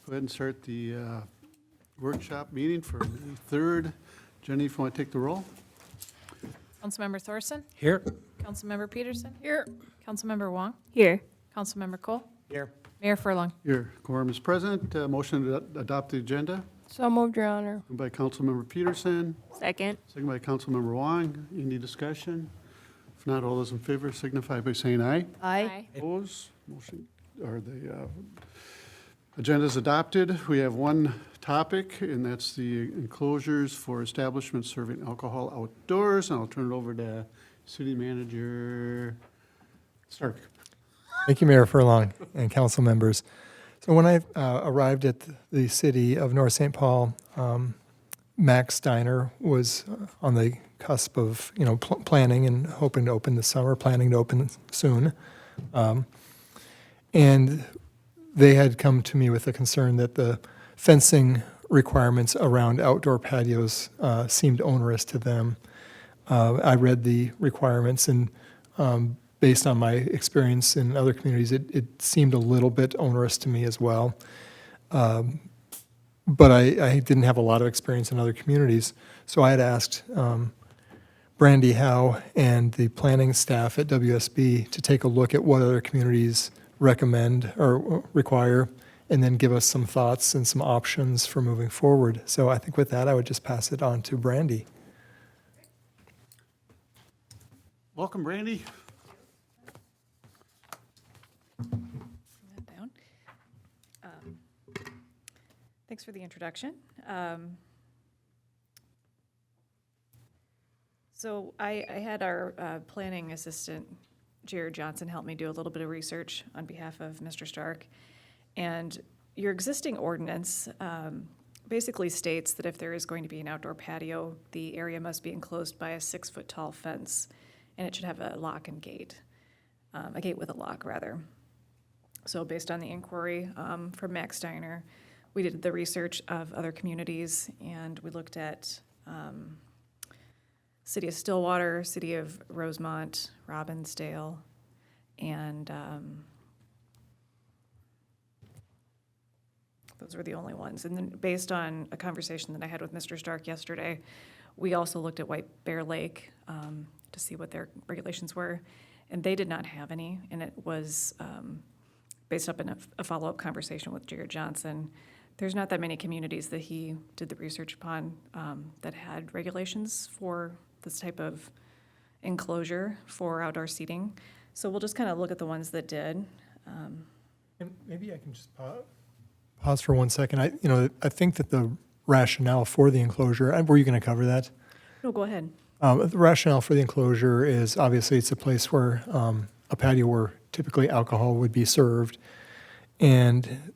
Go ahead and start the workshop meeting for May 3rd. Jenny, if you want to take the roll. Councilmember Thorson? Here. Councilmember Peterson? Here. Councilmember Wong? Here. Councilmember Cole? Here. Mayor Furlong? Your quorum is present. Motion to adopt the agenda. So moved, Your Honor. Moved by Councilmember Peterson, Second. second by Councilmember Wong. Any discussion? If not, all those in favor signify by saying aye. Aye. Opposed? Motion, or the agenda is adopted. We have one topic, and that's the enclosures for establishments serving alcohol outdoors. And I'll turn it over to City Manager Stark. Thank you, Mayor Furlong and council members. So when I arrived at the city of North St. Paul, Max Diner was on the cusp of, planning and hoping to open this summer, planning to open soon. And they had come to me with a concern that the fencing requirements around outdoor patios seemed onerous to them. I read the requirements, and based on my experience in other communities, it seemed a little bit onerous to me as well. But I didn't have a lot of experience in other communities, so I had asked Brandy Howe and the planning staff at WSB to take a look at what other communities recommend or require, and then give us some thoughts and some options for moving forward. So I think with that, I would just pass it on to Brandy. Welcome, Brandy. That down. Thanks for the introduction. So I had our planning assistant, Jared Johnson, help me do a little bit of research on behalf of Mr. Stark. And your existing ordinance basically states that if there is going to be an outdoor patio, the area must be enclosed by a 6-foot tall fence, and it should have a lock and gate, a gate with a lock, rather. So based on the inquiry from Max Steiner, we did the research of other communities, and we looked at City of Stillwater, City of Rosemont, Robbinsdale, and those were the only ones. And then based on a conversation that I had with Mr. Stark yesterday, we also looked at White Bear Lake to see what their regulations were, and they did not have any, and it was based up in a follow-up conversation with Jared Johnson. There's not that many communities that he did the research upon that had regulations for this type of enclosure for outdoor seating. So we'll just kind of look at the ones that did. And maybe I can just pause for 1 second. I think that the rationale for the enclosure, were you going to cover that? No, go ahead. The rationale for the enclosure is obviously it's a place where a patio where typically alcohol would be served. And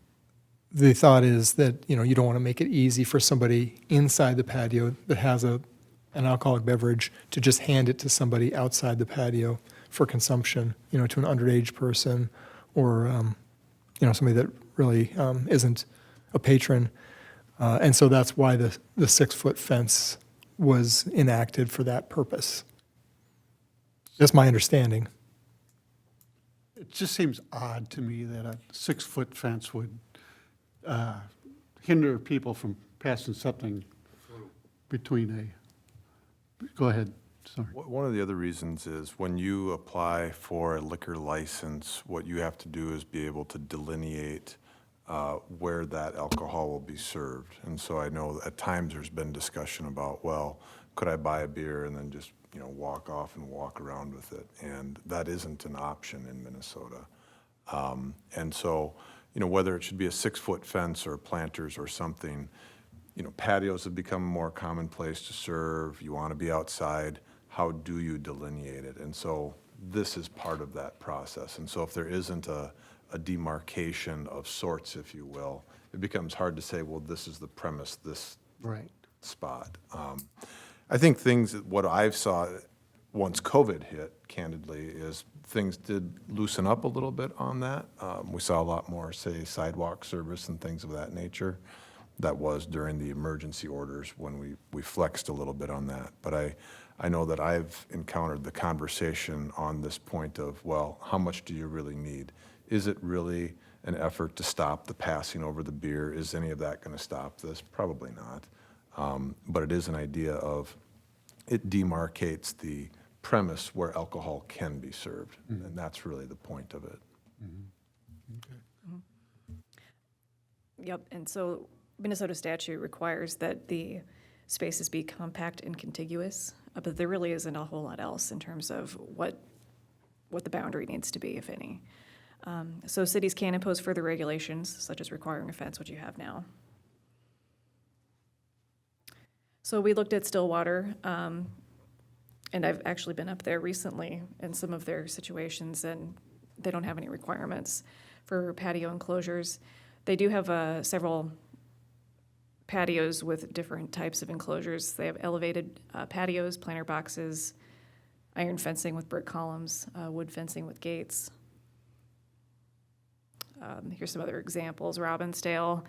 the thought is that, you don't want to make it easy for somebody inside the patio that has an alcoholic beverage to just hand it to somebody outside the patio for consumption, to an underage person or, somebody that really isn't a patron. And so that's why the 6-foot fence was enacted for that purpose. That's my understanding. It just seems odd to me that a 6-foot fence would hinder people from passing something between go ahead, sorry. One of the other reasons is when you apply for a liquor license, what you have to do is be able to delineate where that alcohol will be served. And so I know at times there's been discussion about, well, could I buy a beer and then just, walk off and walk around with it? And that isn't an option in Minnesota. And so, whether it should be a 6-foot fence or planters or something, patios have become more commonplace to serve. You want to be outside. How do you delineate it? And so this is part of that process. And so if there isn't a demarcation of sorts, if you will, it becomes hard to say, well, this is the premise, this Right. spot. I think what I've saw once COVID hit, candidly, is things did loosen up a little bit on that. We saw a lot more, say, sidewalk service and things of that nature. That was during the emergency orders when we flexed a little bit on that. But I know that I've encountered the conversation on this point of, well, how much do you really need? Is it really an effort to stop the passing over the beer. Is any of that going to stop this? Probably not. But it is an idea of, it demarcates the premise where alcohol can be served. And that's really the point of it. Yep, and so Minnesota statute requires that the spaces be compact and contiguous, but there really isn't a whole lot else in terms of what the boundary needs to be, if any. So cities can impose further regulations, such as requiring a fence, which you have now. So we looked at Stillwater, and I've actually been up there recently in some of their situations, and they don't have any requirements for patio enclosures. They do have several patios with different types of enclosures. They have elevated patios, planter boxes, iron fencing with brick columns, wood fencing with gates. Here's some other examples. Robbinsdale,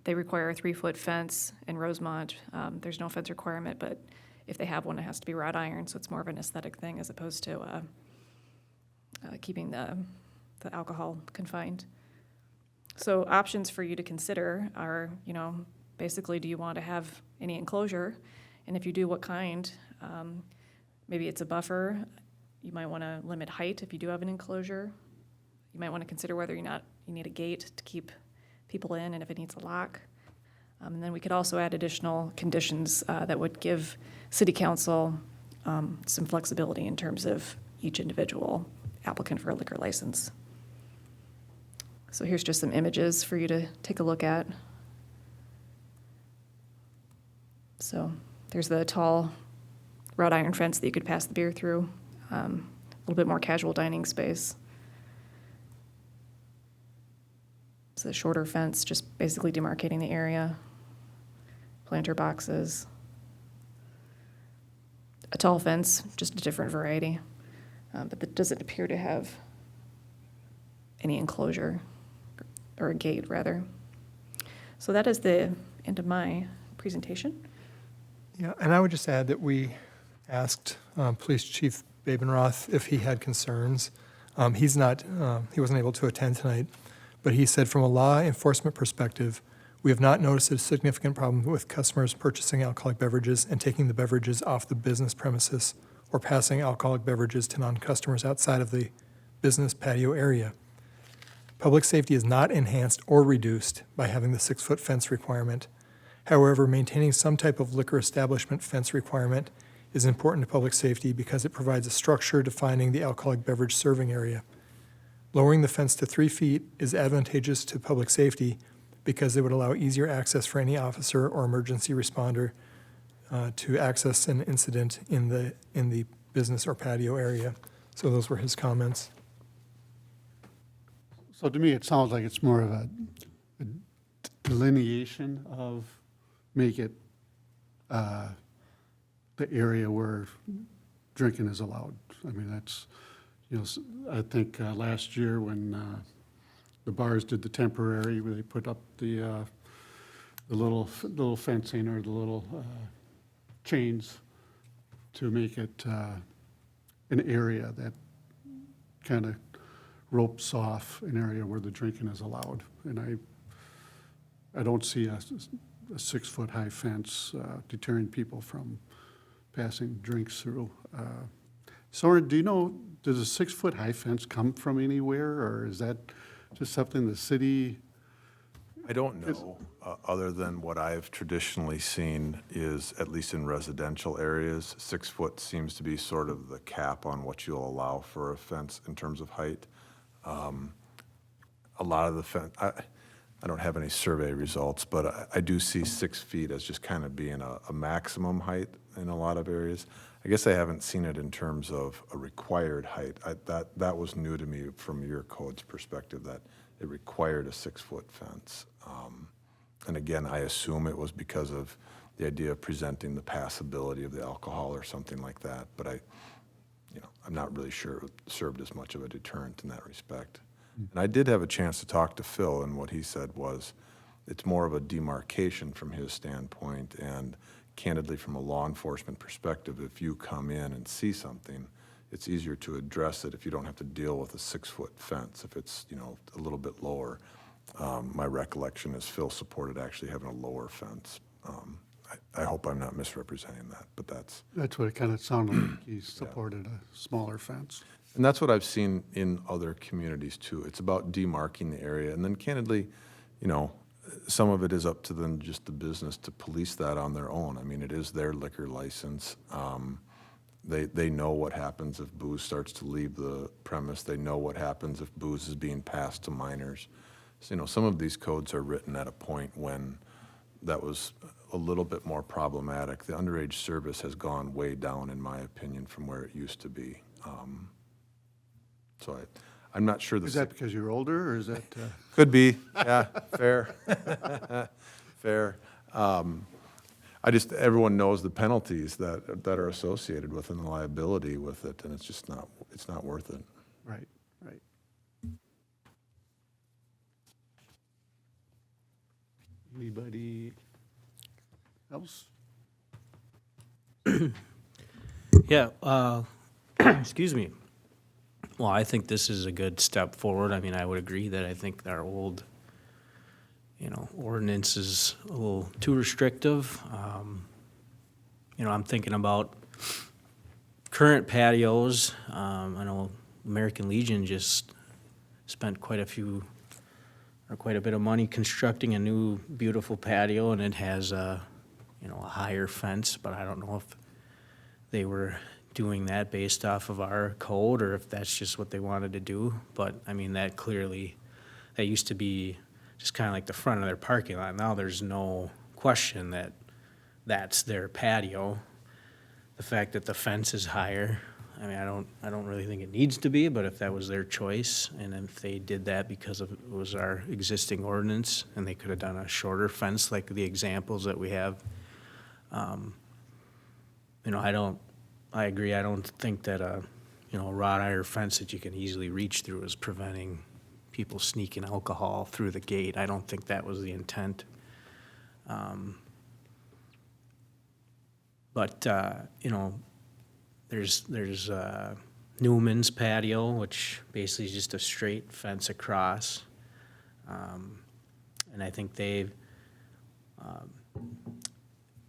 they require a 3-foot fence. In Rosemont, there's no fence requirement, but if they have one, it has to be wrought iron, so it's more of an aesthetic thing as opposed to keeping the alcohol confined. So options for you to consider are, basically, do you want to have any enclosure? And if you do, what kind? Maybe it's a buffer. You might want to limit height if you do have an enclosure. You might want to consider whether or not you need a gate to keep people in and if it needs a lock. And then we could also add additional conditions that would give City Council some flexibility in terms of each individual applicant for a liquor license. So here's just some images for you to take a look at. So there's the tall wrought iron fence that you could pass the beer through, a little bit more casual dining space. It's a shorter fence, just basically demarcating the area. Planter boxes. A tall fence, just a different variety, but that doesn't appear to have any enclosure, or a gate, rather. So that is the end of my presentation. Yeah, and I would just add that we asked Police Chief Babenroth if he had concerns. He wasn't able to attend tonight, but he said from a law enforcement perspective, we have not noticed a significant problem with customers purchasing alcoholic beverages and taking the beverages off the business premises or passing alcoholic beverages to non-customers outside of the business patio area. Public safety is not enhanced or reduced by having the 6-foot fence requirement. However, maintaining some type of liquor establishment fence requirement is important to public safety because it provides a structure defining the alcoholic beverage serving area. Lowering the fence to 3 feet is advantageous to public safety because it would allow easier access for any officer or emergency responder to access an incident in the business or patio area. So those were his comments. So to me, it sounds like it's more of a delineation of, make it the area where drinking is allowed. I mean, that's, I think last year when the bars did the temporary, where they put up the little fencing or the little chains to make it an area that kind of ropes off an area where the drinking is allowed. And I don't see a 6-foot high fence deterring people from passing drinks through. Soren, do you know, does a 6-foot high fence come from anywhere, or is that just something the city? I don't know, other than what I've traditionally seen is, at least in residential areas, 6 foot seems to be sort of the cap on what you'll allow for a fence in terms of height. A lot of the fence, I don't have any survey results, but I do see 6 feet as just kind of being a maximum height in a lot of areas. I guess I haven't seen it in terms of a required height. That was new to me from your code's perspective, that it required a 6-foot fence. And again, I assume it was because of the idea of presenting the passability of the alcohol or something like that. But I'm not really sure it served as much of a deterrent in that respect. And I did have a chance to talk to Phil, and what he said was it's more of a demarcation from his standpoint, and candidly from a law enforcement perspective, if you come in and see something, it's easier to address it if you don't have to deal with a 6-foot fence. If it's, a little bit lower, my recollection is Phil supported actually having a lower fence. I hope I'm not misrepresenting that, but that's That's what it kind of sounded like. He supported a smaller fence. And that's what I've seen in other communities too. It's about demarking the area. And then candidly, some of it is up to them, just the business, to police that on their own. I mean, it is their liquor license. They know what happens if booze starts to leave the premise. They know what happens if booze is being passed to minors. So, some of these codes are written at a point when that was a little bit more problematic. The underage service has gone way down, in my opinion, from where it used to be. So I'm not sure. Is that because you're older, or is that? Could be, yeah, fair, fair. Everyone knows the penalties that are associated with it and the liability with it, and it's not worth it. Right, right. Anybody else? Yeah, excuse me. Well, I think this is a good step forward. I mean, I would agree that I think our old, ordinance is a little too restrictive. I'm thinking about current patios. I know American Legion just spent quite a bit of money constructing a new beautiful patio, and it has a higher fence, but I don't know if they were doing that based off of our code or if that's just what they wanted to do. But I mean, that used to be just kind of like the front of their parking lot. Now there's no question that that's their patio. The fact that the fence is higher, I mean, I don't really think it needs to be, but if that was their choice, and if they did that because it was our existing ordinance, and they could have done a shorter fence like the examples that we have, I agree. I don't think that a wrought iron fence that you can easily reach through is preventing people sneaking alcohol through the gate. I don't think that was the intent. But there's Newman's patio, which basically is just a straight fence across. And I think they've,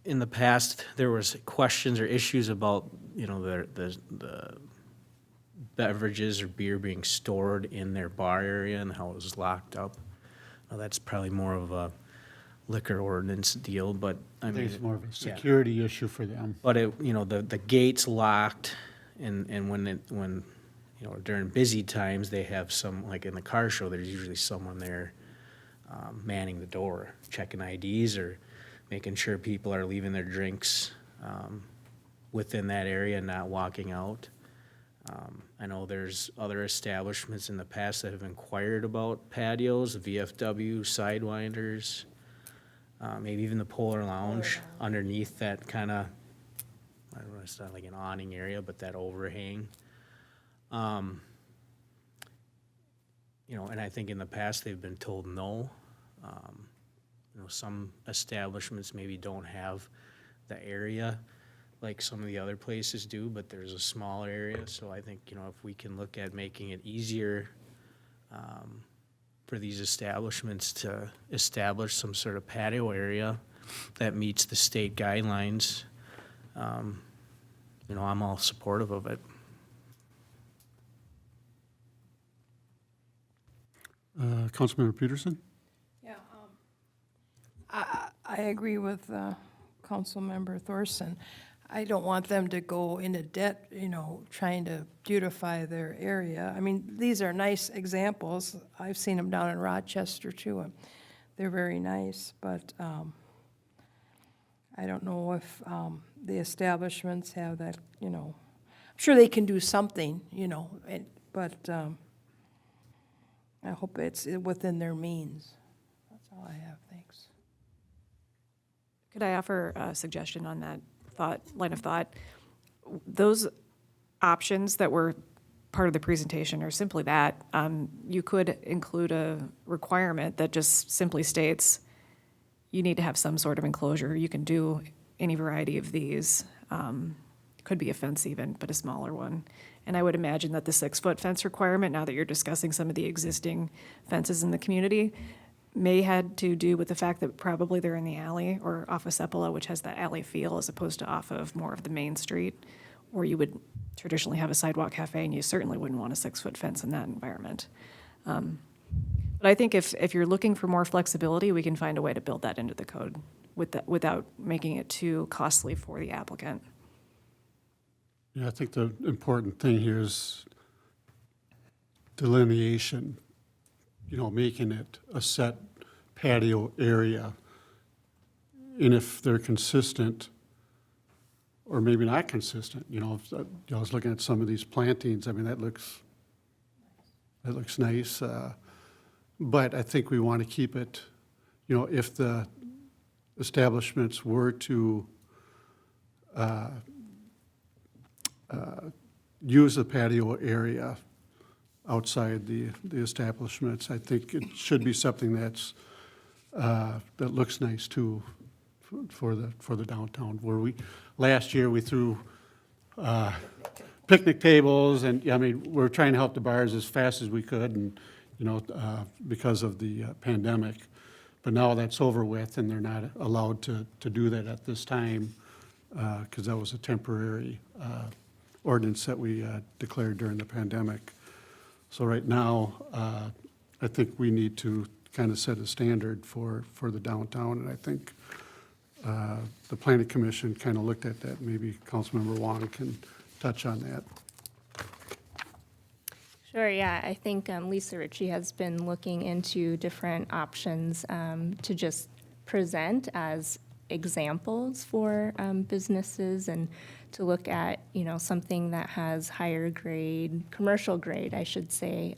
in the past, there was questions or issues about, the beverages or beer being stored in their bar area and how it was locked up. Now, that's probably more of a liquor ordinance deal, but I I mean. think it's more of a security issue for them. But the gate's locked, and when during busy times, they have some, like in the car show, there's usually someone there manning the door, checking IDs or making sure people are leaving their drinks within that area and not walking out. I know there's other establishments in the past that have inquired about patios, VFW, Sidewinders, maybe even the Polar Lounge underneath that kind of, I don't know, it's not like an awning area, but that overhang. And I think in the past they've been told no. Some establishments maybe don't have the area like some of the other places do, but there's a smaller area. So I think, if we can look at making it easier for these establishments to establish some sort of patio area that meets the state guidelines, I'm all supportive of it. Councilmember Peterson? Yeah, I agree with Councilmember Thorson. I don't want them to go into debt, trying to beautify their area. I mean, these are nice examples. I've seen them down in Rochester too, and they're very nice, but I don't know if the establishments have that, I'm sure they can do something, but I hope it's within their means. That's all I have, thanks. Could I offer a suggestion on that line of thought? Those options that were part of the presentation are simply that. You could include a requirement that just simply states you need to have some sort of enclosure. You can do any variety of these. could be a fence even, but a smaller one. And I would imagine that the 6-foot fence requirement, now that you're discussing some of the existing fences in the community, may had to do with the fact that probably they're in the alley or off of Sepulveda, which has that alley feel, as opposed to off of more of the main street, where you would traditionally have a sidewalk cafe, and you certainly wouldn't want a 6-foot fence in that environment. But I think if you're looking for more flexibility, we can find a way to build that into the code without making it too costly for the applicant. Yeah, I think the important thing here is delineation, making it a set patio area. And if they're consistent, or maybe not consistent, I was looking at some of these plantings, I mean, that looks nice. But I think we want to keep it, if the establishments were to use the patio area outside the establishments, I think it should be something that looks nice too for the downtown. Last year we threw picnic tables, and I mean, we're trying to help the bars as fast as we could, and because of the pandemic. But now that's over with, and they're not allowed to do that at this time, because that was a temporary ordinance that we declared during the pandemic. So right now, I think we need to kind of set a standard for the downtown, and I think the Planning Commission kind of looked at that. Maybe Councilmember Wong can touch on that. Sure, yeah. I think Lisa Ritchie has been looking into different options to just present as examples for businesses, and to look at, something that has higher grade, commercial grade, I should say,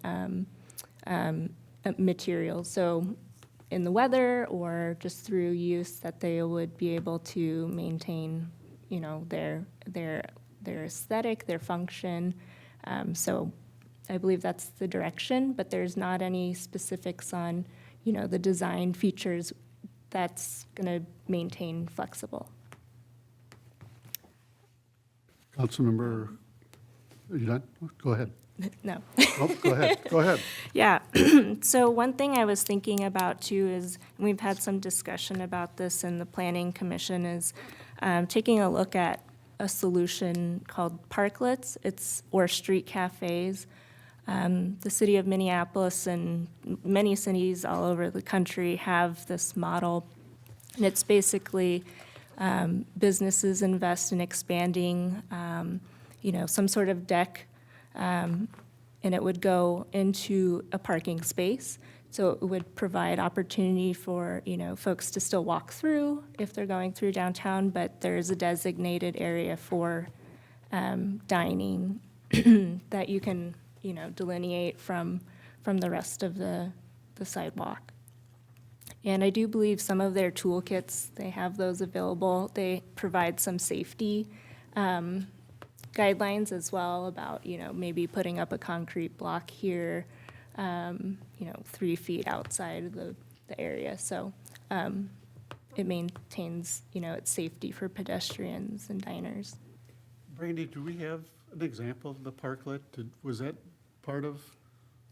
materials. So in the weather or just through use, that they would be able to maintain, their aesthetic, their function. So I believe that's the direction, but there's not any specifics on, the design features that's going to maintain flexible. Councilmember, are you done? Go ahead. No. Oh, go ahead, go ahead. Yeah, so one thing I was thinking about too is, and we've had some discussion about this in the Planning Commission, is taking a look at a solution called parklets, or street cafes. The city of Minneapolis and many cities all over the country have this model, and it's basically businesses invest in expanding, some sort of deck, and it would go into a parking space. So it would provide opportunity for, folks to still walk through if they're going through downtown, but there's a designated area for dining that you can, delineate from the rest of the sidewalk. And I do believe some of their toolkits, they have those available. They provide some safety guidelines as well about, maybe putting up a concrete block here, 3 feet outside of the area. So it maintains, its safety for pedestrians and diners. Brandy, do we have an example of the parklet? Was that part of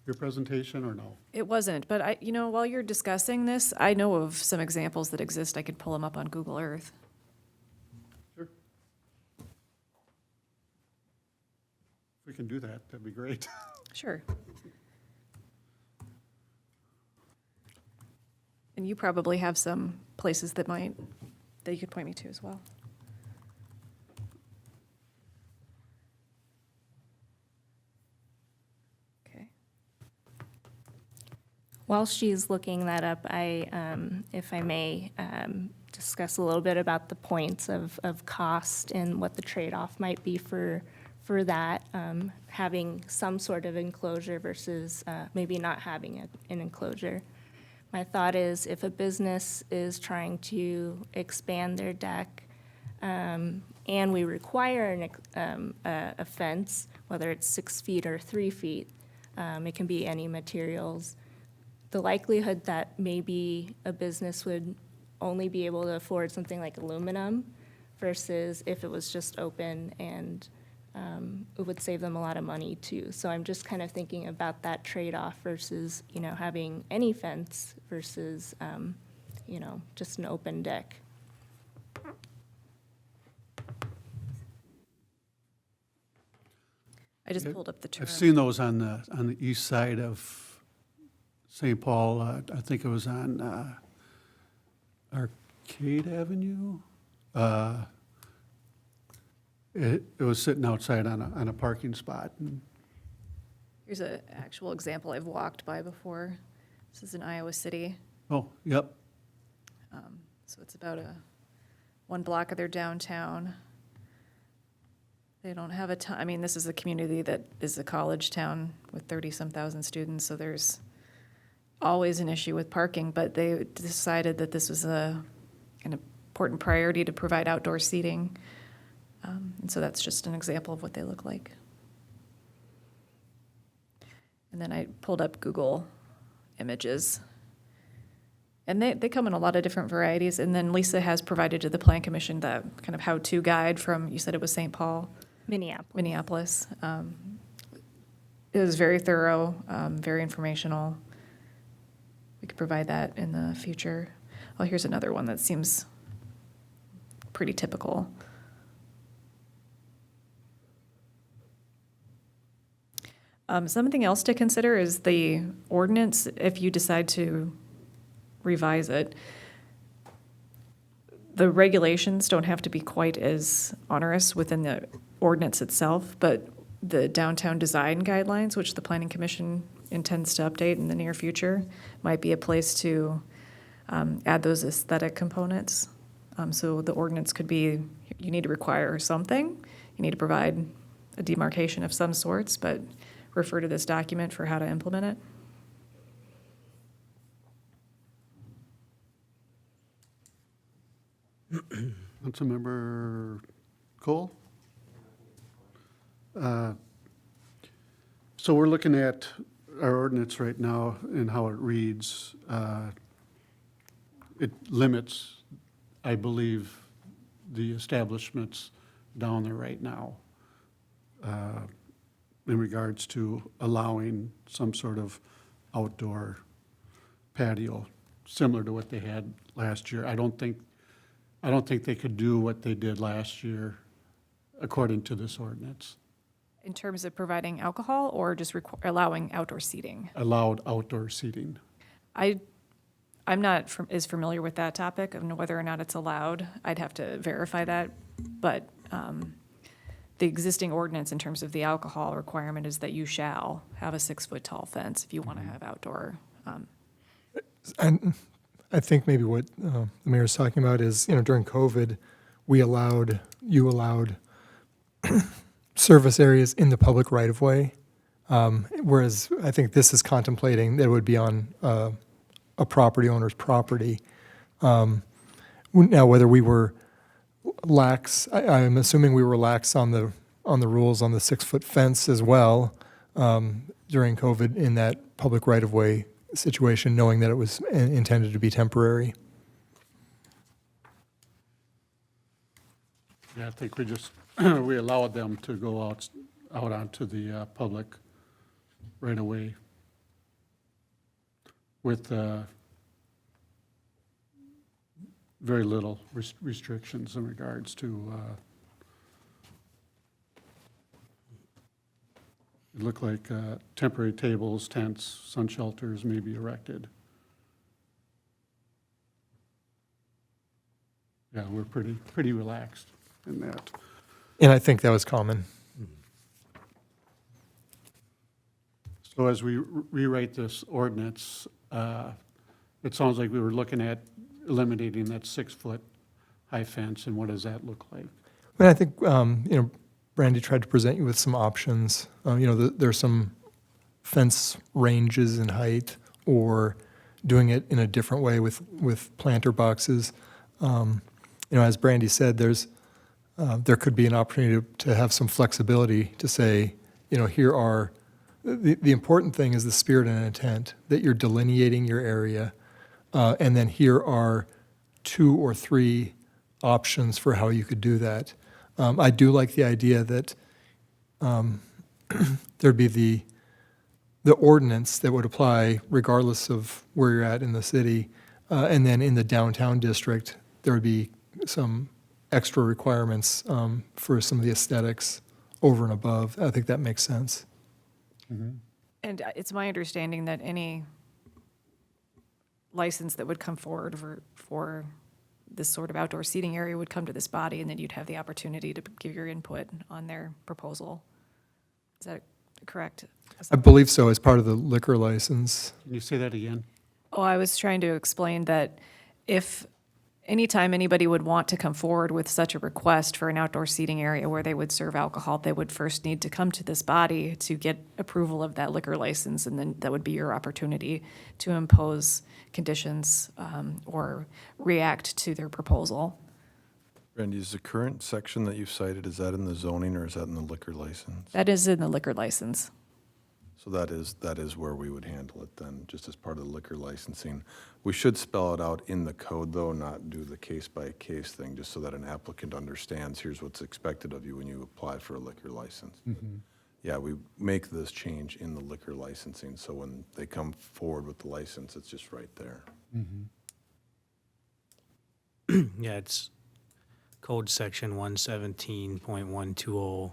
your presentation or no? It wasn't, but while you're discussing this, I know of some examples that exist. I could pull them up on Google Earth. Sure. If we can do that, that'd be great. Sure. And you probably have some places that you could point me to as well. Okay. While she's looking that up, if I may, discuss a little bit about the points of cost and what the trade-off might be for that, having some sort of enclosure versus maybe not having an enclosure. My thought is, if a business is trying to expand their deck, and we require a fence, whether it's 6 feet or 3 feet, it can be any materials, the likelihood that maybe a business would only be able to afford something like aluminum versus if it was just open, and it would save them a lot of money too. So I'm just kind of thinking about that trade-off versus, having any fence versus, just an open deck. I just pulled up the term. I've seen those on the east side of St. Paul. I think it was on Arcade Avenue. It was sitting outside on a parking spot. And Here's an actual example I've walked by before. This is in Iowa City. Oh, yep. So it's about one block of their downtown. They don't have a ton, I mean, this is a community that is a college town with 30-some thousand students, so there's always an issue with parking, but they decided that this was an important priority to provide outdoor seating. And so that's just an example of what they look like. And then I pulled up Google Images. And they come in a lot of different varieties. And then Lisa has provided to the Plan Commission the kind of how-to guide from, you said it was St. Paul? Minneapolis. It was very thorough, very informational. We could provide that in the future. Oh, here's another one that seems pretty typical. Something else to consider is the ordinance, if you decide to revise it. The regulations don't have to be quite as onerous within the ordinance itself, but the downtown design guidelines, which the Planning Commission intends to update in the near future, might be a place to add those aesthetic components. So the ordinance could be, you need to require something, you need to provide a demarcation of some sorts, but refer to this document for how to implement it. Councilmember Cole? So we're looking at our ordinance right now and how it reads. It limits, I believe, the establishments down there right now in regards to allowing some sort of outdoor patio, similar to what they had last year. I don't think they could do what they did last year according to this ordinance. In terms of providing alcohol or just allowing outdoor seating? Allowed outdoor seating. I'm not as familiar with that topic of whether or not it's allowed. I'd have to verify that. But the existing ordinance in terms of the alcohol requirement is that you shall have a 6-foot tall fence if you want to have outdoor. And I think maybe what the mayor's talking about is, during COVID, you allowed service areas in the public right-of-way, whereas I think this is contemplating that it would be on a property owner's property. Now, whether we were lax, I'm assuming we were lax on the rules on the 6-foot fence as well during COVID in that public right-of-way situation, knowing that it was intended to be temporary. Yeah, I think we just, we allowed them to go out onto the public right away with very little restrictions in regards to, it looked like temporary tables, tents, sun shelters may be erected. Yeah, we're pretty relaxed in that. And I think that was common. So as we rewrite this ordinance, it sounds like we were looking at eliminating that 6-foot high fence, and what does that look like? And I think, Brandy tried to present you with some options. There's some fence ranges in height, or doing it in a different way with planter boxes. As Brandy said, there could be an opportunity to have some flexibility to say, here are, the important thing is the spirit and intent, that you're delineating your area, and then here are 2 or 3 options for how you could do that. I do like the idea that there'd be the ordinance that would apply regardless of where you're at in the city. And then in the downtown district, there would be some extra requirements for some of the aesthetics over and above. I think that makes sense. And it's my understanding that any license that would come forward for this sort of outdoor seating area would come to this body, and then you'd have the opportunity to give your input on their proposal. Is that correct? I believe so, as part of the liquor license. Can you say that again? Oh, I was trying to explain that if anytime anybody would want to come forward with such a request for an outdoor seating area where they would serve alcohol, they would first need to come to this body to get approval of that liquor license, and then that would be your opportunity to impose conditions or react to their proposal. Randy, is the current section that you've cited, is that in the zoning or is that in the liquor license? That is in the liquor license. So that is where we would handle it then, just as part of the liquor licensing. We should spell it out in the code, though, not do the case-by-case thing, just so that an applicant understands, here's what's expected of you when you apply for a liquor license. Yeah, we make this change in the liquor licensing, so when they come forward with the license, it's just right there. Yeah, it's code section 117.120,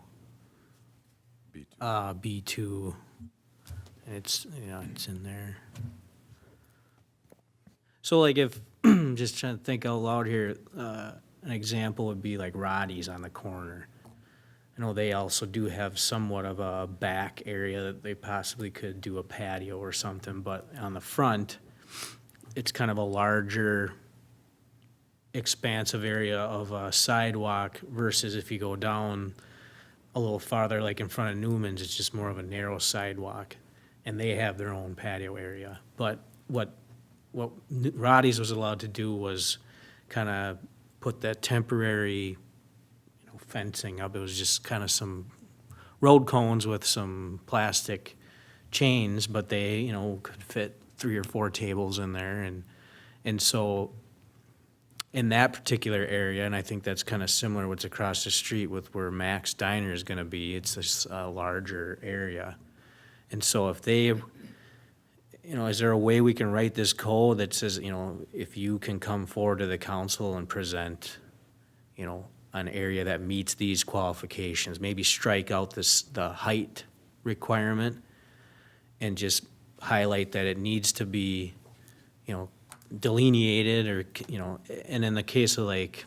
B2. B2. And it's, it's in there. So like if, just trying to think out loud here, an example would be like Roddy's on the corner. I know they also do have somewhat of a back area that they possibly could do a patio or something, but on the front, it's kind of a larger expansive area of a sidewalk versus if you go down a little farther, like in front of Newman's, it's just more of a narrow sidewalk, and they have their own patio area. But what Roddy's was allowed to do was kind of put that temporary, fencing up. It was just kind of some road cones with some plastic chains, but they, could fit 3 or 4 tables in there, and so in that particular area, and I think that's kind of similar to what's across the street with where Max Diner is going to be, it's this larger area. And so if they, is there a way we can write this code that says, if you can come forward to the council and present, an area that meets these qualifications, maybe strike out the height requirement and just highlight that it needs to be, delineated or, and in the case of like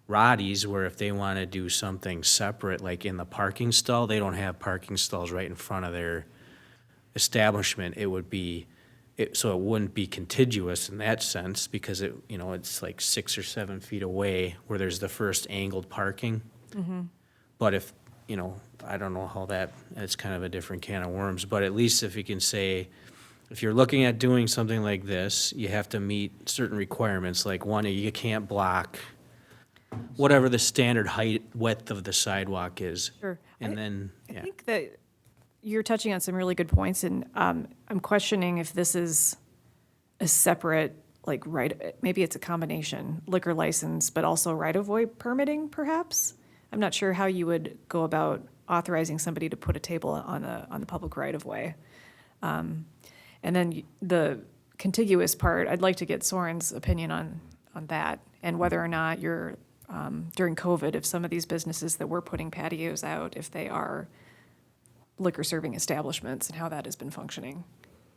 Roddy's, where if they want to do something separate, like in the parking stall, they don't have parking stalls right in front of their establishment. It would be, so it wouldn't be contiguous in that sense because it's like 6 or 7 feet away where there's the first angled parking. But if, I don't know how it's kind of a different can of worms, but at least if you can say, if you're looking at doing something like this, you have to meet certain requirements, like one, you can't block whatever the standard width of the sidewalk is. Sure. And then, I yeah. think that you're touching on some really good points, and I'm questioning if this is a separate, maybe it's a combination, liquor license, but also right-of-way permitting, perhaps? I'm not sure how you would go about authorizing somebody to put a table on the public right-of-way. And then the contiguous part, I'd like to get Soren's opinion on that, and whether or not you're, during COVID, if some of these businesses that were putting patios out, if they are liquor serving establishments and how that has been functioning.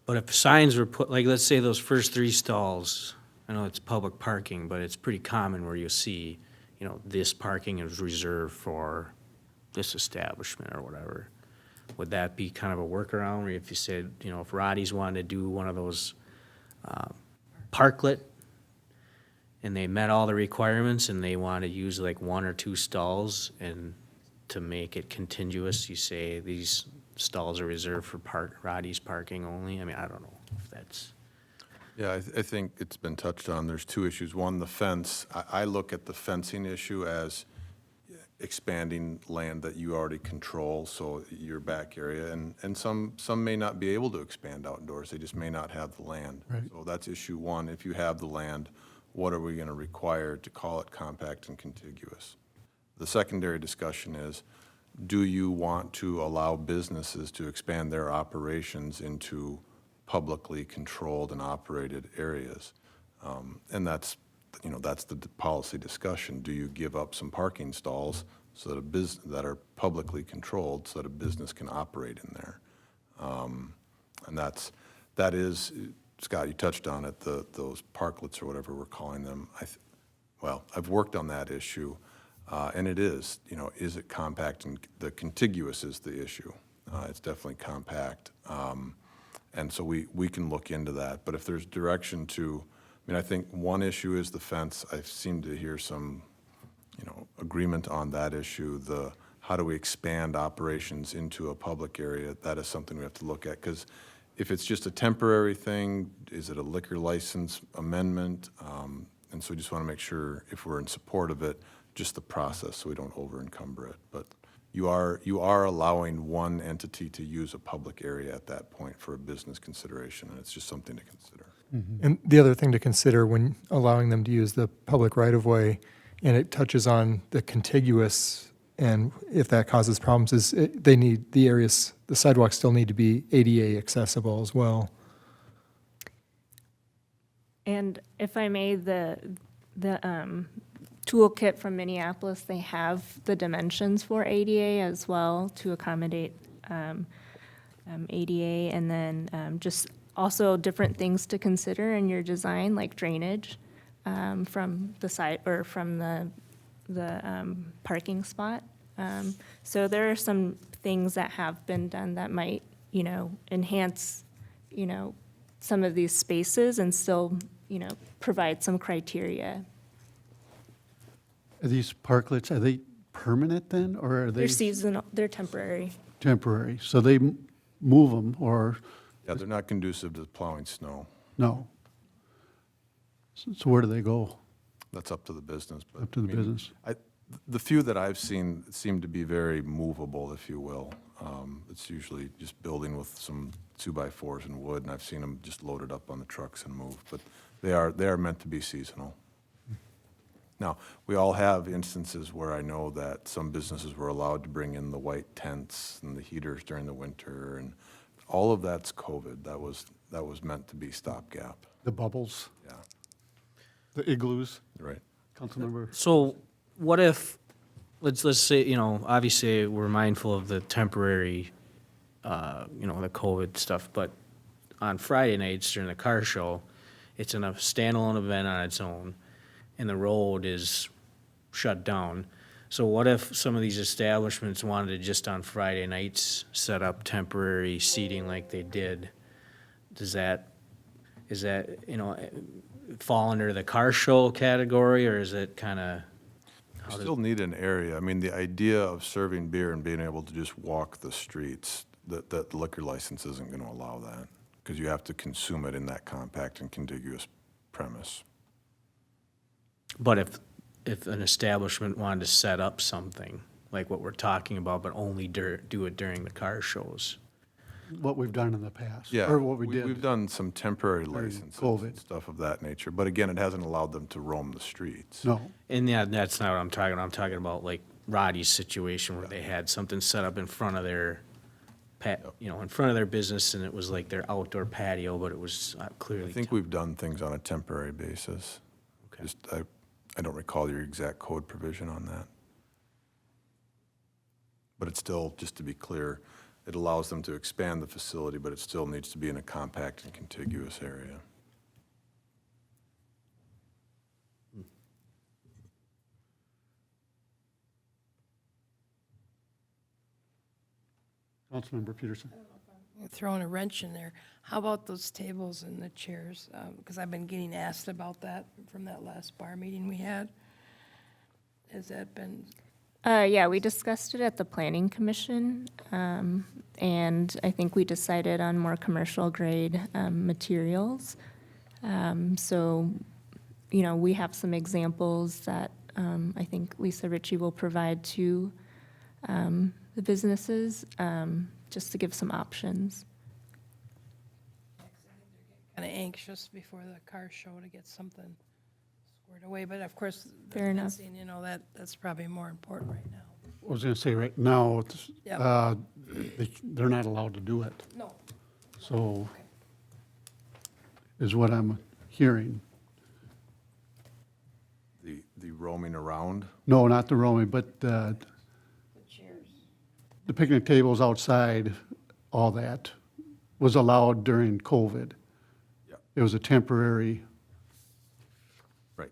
But if signs were put, like, let's say those first 3 stalls, I know it's public parking, but it's pretty common where you see, this parking is reserved for this establishment or whatever. Would that be kind of a workaround, or if you said, if Roddy's wanted to do one of those parklet, and they met all the requirements, and they want to use like 1 or 2 stalls, and to make it contiguous, you say these stalls are reserved for Roddy's parking only? I mean, I don't know if that's... Yeah, I think it's been touched on. There's 2 issues. One, the fence. I look at the fencing issue as expanding land that you already control, so your back area, and some may not be able to expand outdoors. They just may not have the land. Right. So that's issue 1. If you have the land, what are we going to require to call it compact and contiguous? The secondary discussion is, do you want to allow businesses to expand their operations into publicly controlled and operated areas? And that's, that's the policy discussion. Do you give up some parking stalls so that that are publicly controlled so that a business can operate in there? And that is, Scott, you touched on it, those parklets or whatever we're calling them. Well, I've worked on that issue, and it is, is it compact? And the contiguous is the issue. It's definitely compact. And so we can look into that. But if there's direction to, I think one issue is the fence. I seem to hear some, agreement on that issue. How do we expand operations into a public area? That is something we have to look at. Because if it's just a temporary thing, is it a liquor license amendment? And so we just want to make sure, if we're in support of it, just the process, so we don't over-encumber it. But you are allowing one entity to use a public area at that point for a business consideration, and it's just something to consider. And the other thing to consider when allowing them to use the public right-of-way, and it touches on the contiguous, and if that causes problems, is they need the areas, the sidewalks still need to be ADA accessible as well. And if I may, the toolkit from Minneapolis, they have the dimensions for ADA as well to accommodate ADA, and then just also different things to consider in your design, like drainage from the side or from the parking spot. So there are some things that have been done that might, enhance, some of these spaces and still, provide some criteria. Are these parklets, are they permanent then, or are they They're seasonal, they're temporary. temporary? So they move them, or Yeah, they're not conducive to plowing snow. no? So where do they go? That's up to the business. But Up to the I mean, business. The few that I've seen seem to be very movable, if you will. It's usually just building with some 2x4s and wood, and I've seen them just loaded up on the trucks and moved. But they are meant to be seasonal. Now, we all have instances where I know that some businesses were allowed to bring in the white tents and the heaters during the winter, and all of that's COVID. That was meant to be stopgap. The bubbles, Yeah, the igloos, right. Councilmember? So what if, let's say, obviously we're mindful of the temporary, the COVID stuff, but on Friday nights during the car show, it's a standalone event on its own, and the road is shut down. So what if some of these establishments wanted to just on Friday nights set up temporary seating like they did? Is that, fall under the car show category, or is it kind of? You still need an area. I mean, the idea of serving beer and being able to just walk the streets, that liquor license isn't going to allow that, because you have to consume it in that compact and contiguous premise. But if an establishment wanted to set up something, like what we're talking about, but only do it during the car shows? What we've done in the past. Yeah. Or what we We've did. done some temporary During licenses COVID. and stuff of that nature, but again, it hasn't allowed them to roam the streets. No, And yeah, that's not what I'm talking about. I'm talking about like Roddy's situation where they had something set up in front of their in front of their business, and it was like their outdoor patio, but it was clearly. I think we've done things on a temporary basis. Okay. Just, I don't recall your exact code provision on that. But it's still, just to be clear, it allows them to expand the facility, but it still needs to be in a compact and contiguous area. Councilmember Peterson. Throwing a wrench in there. How about those tables and the chairs? Because I've been getting asked about that from that last bar meeting we had. Has that been, Yeah, we discussed it at the planning commission, and I think we decided on more commercial grade materials. So, we have some examples that I think Lisa Ritchie will provide to the businesses, just to give some options. kind of anxious before the car show to get something squared away, but of course, the Fair enough. fencing, you know, that's probably more important right now. I was gonna say, right now, Yep. they're not allowed to do it, No. so is what I'm hearing. The roaming around, No, not the roaming, but The chairs. the picnic tables outside, all that was allowed during COVID. Yeah. It was a temporary, right.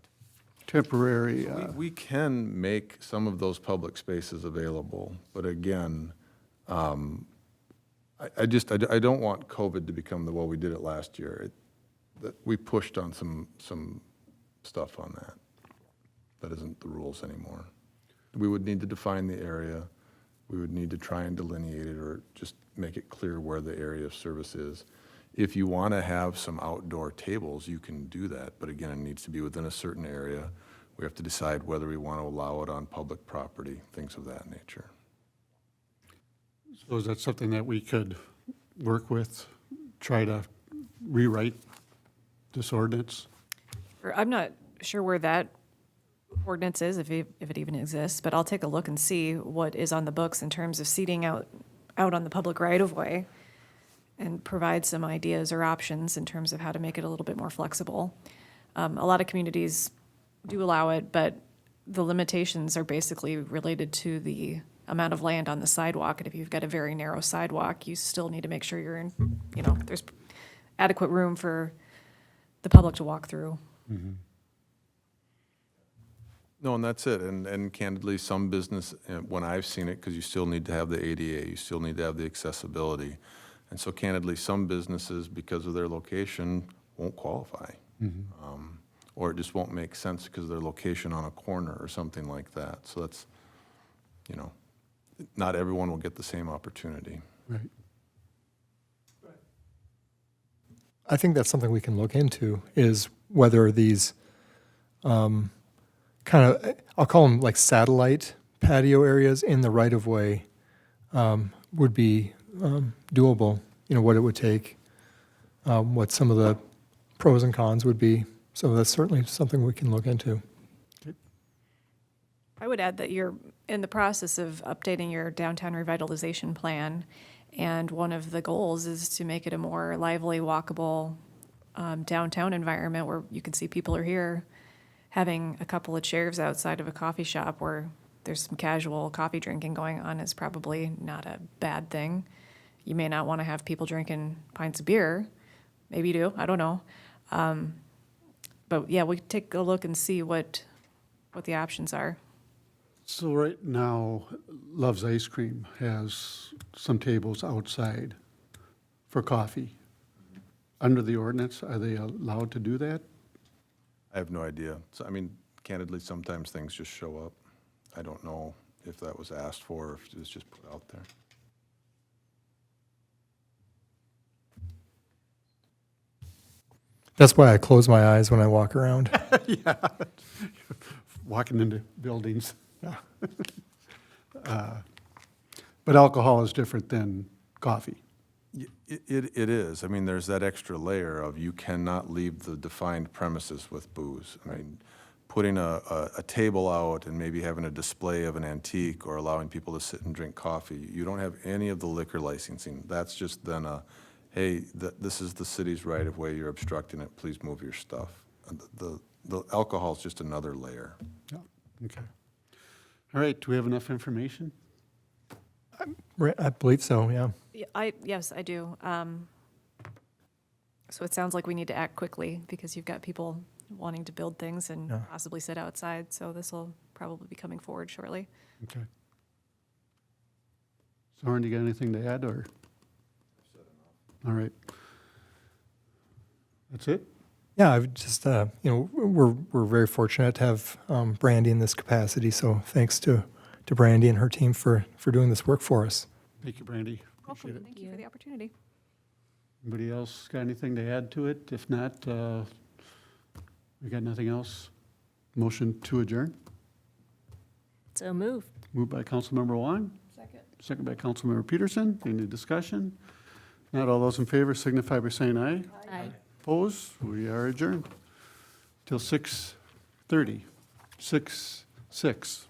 We can make some of those public spaces available, but again, I don't want COVID to become well, we did it last year. We pushed on some stuff on that. That isn't the rules anymore. We would need to define the area. We would need to try and delineate it or just make it clear where the area of service is. If you want to have some outdoor tables, you can do that, but again, it needs to be within a certain area. We have to decide whether we want to allow it on public property, things of that nature. so is that something that we could work with, try to rewrite this ordinance? Or I'm not sure where that ordinance is, if it even exists, but I'll take a look and see what is on the books in terms of seating out on the public right-of-way and provide some ideas or options in terms of how to make it a little bit more flexible. A lot of communities do allow it, but the limitations are basically related to the amount of land on the sidewalk. And if you've got a very narrow sidewalk, you still need to make sure you're in, there's adequate room for the public to walk through. No, and that's it. And candidly, some business, when I've seen it, because you still need to have the ADA, you still need to have the accessibility. And so candidly, some businesses, because of their location, won't qualify. Or it just won't make sense because of their location on a corner or something like that. So that's, not everyone will get the same opportunity. Right. I think that's something we can look into, is whether these kind of, I'll call them like satellite patio areas in the right-of-way would be doable, what it would take, what some of the pros and cons would be. So that's certainly something we can look into. I would add that you're in the process of updating your downtown revitalization plan, and one of the goals is to make it a more lively, walkable downtown environment where you can see people are here. Having a couple of chairs outside of a coffee shop where there's some casual coffee drinking going on is probably not a bad thing. You may not want to have people drinking pints of beer. Maybe you do, I don't know. But yeah, we could take a look and see what the options are. So right now, Love's Ice Cream has some tables outside for coffee. Under the ordinance, are they allowed to do that? I have no idea. So, candidly, sometimes things just show up. I don't know if that was asked for or if it was just put out there. That's why I close my eyes when I walk around. Walking into buildings. But alcohol is different than coffee. It is. There's that extra layer of you cannot leave the defined premises with booze. Putting a table out and maybe having a display of an antique or allowing people to sit and drink coffee, you don't have any of the liquor licensing. That's just then hey, this is the city's right-of-way, you're obstructing it, please move your stuff. The alcohol is just another layer. Yeah, okay. All right, do we have enough information? I believe so, yeah. Yes, I do. So it sounds like we need to act quickly because you've got people wanting to build things and Yeah. possibly sit outside. So this will probably be coming forward shortly. Okay. Soren, do you got anything to add, or? All right. That's it? Yeah, I've just, we're very fortunate to have Brandy in this capacity, so thanks to Brandy and her team for doing this work for us. Thank you, Brandy. Appreciate it. Thank you for the opportunity. Anybody else got anything to add to it? If not, we got nothing else? Motion to adjourn? So moved. Moved by Councilmember Wong, Second. second by Councilmember Peterson. Any discussion? Not all those in favor signify by saying aye. Aye. Opposed? We are adjourned till 6:30. 6:30. 6:06.